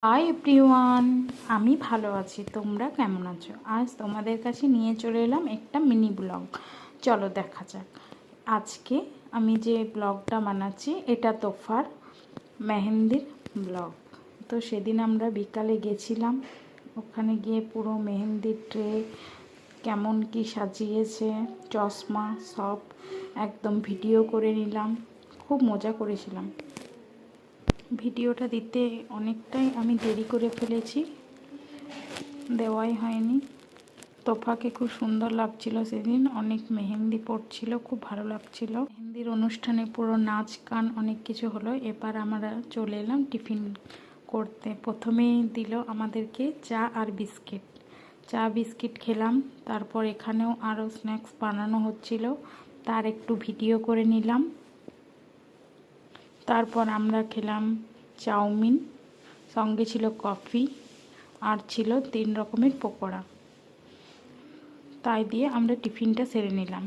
Hi everyone, আমি ভালো আছি। তোমরা কেমন আছো? আজ তোমাদের কাছে নিয়ে চলে এলাম একটা মিনি ব্লগ। চলো দেখা যাক। আজকে আমি যে ব্লগটা বানাচ্ছি এটা তোফার মেহেন্দির ব্লগ। তো সেদিন আমরা বিকালে গেছিলাম, ওখানে গিয়ে পুরো মেহেন্দির ট্রে কেমন কি সাজিয়েছে, চশমা সব একদম ভিডিও করে নিলাম। খুব মজা করেছিলাম। ভিডিওটা দিতে অনেকটাই আমি দেরি করে ফেলেছি, দেওয়াই হয়নি। তোফাকে খুব সুন্দর লাগছিল সেদিন, অনেক মেহেন্দি পড়ছিল, খুব ভালো লাগছিল। মেহেন্দির অনুষ্ঠানে পুরো নাচ গান অনেক কিছু হলো। এবার আমরা চলে এলাম টিফিন করতে। প্রথমেই দিল আমাদেরকে চা আর বিস্কিট। চা বিস্কিট খেলাম। তারপর এখানেও আরও স্ন্যাক্স বানানো হচ্ছিল, তার একটু ভিডিও করে নিলাম। তারপর আমরা খেলাম চাউমিন, সঙ্গে ছিল কফি আর ছিল 3 রকমের পকোড়া। তাই দিয়ে আমরা টিফিনটা সেরে নিলাম।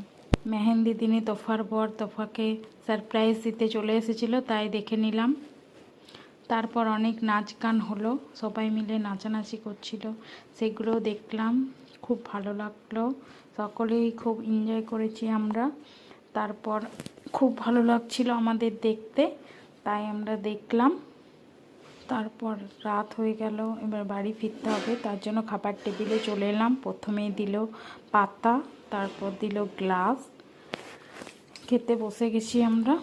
মেহেন্দি দিনে তোফার বর তোফাকে সারপ্রাইজ দিতে চলে এসেছিলো, তাই দেখে নিলাম। তারপর অনেক নাচ গান হলো, সবাই মিলে নাচানাচি করছিল, সেগুলোও দেখলাম। খুব ভালো লাগলো, সকলেই খুব এনজয় করেছি আমরা। তারপর খুব ভালো লাগছিল আমাদের দেখতে, তাই আমরা দেখলাম। তারপর রাত হয়ে গেল, এবার বাড়ি ফিরতে হবে, তার জন্য খাবার টেবিলে চলে এলাম। প্রথমেই দিল পাতা, তারপর দিল গ্লাস, খেতে বসে গেছি আমরা।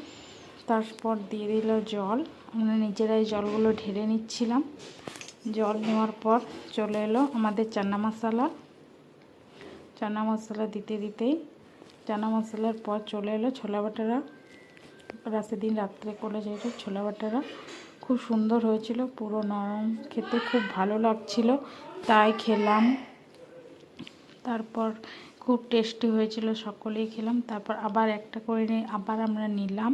তারপর দিয়ে দিল জল, আমরা নিজেরাই জলগুলো ঢেলে নিচ্ছিলাম। জল নেওয়ার পর চলে এলো আমাদের চানা মশলা। চানা মশলা দিতে দিতেই চানা মশলার পর চলে এলো ছোলা বাটারা। সেদিন রাত্রে করে যেটা ছোলা বাটারা খুব সুন্দর হয়েছিল, পুরো নরম, খেতে খুব ভালো লাগছিল, তাই খেলাম। তারপর খুব টেস্টি হয়েছিল, সকলেই খেলাম। তারপর আবার একটা করে নিয়ে আবার আমরা নিলাম।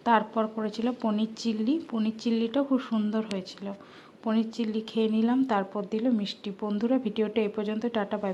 তারপর করেছিল পনির চিল্লি। পনির চিল্লিটাও খুব সুন্দর হয়েছিল, পনির চিল্লি খেয়ে নিলাম। তারপর দিল মিষ্টি। বন্ধুরা, ভিডিওটা এই পর্যন্ত। Tata, by.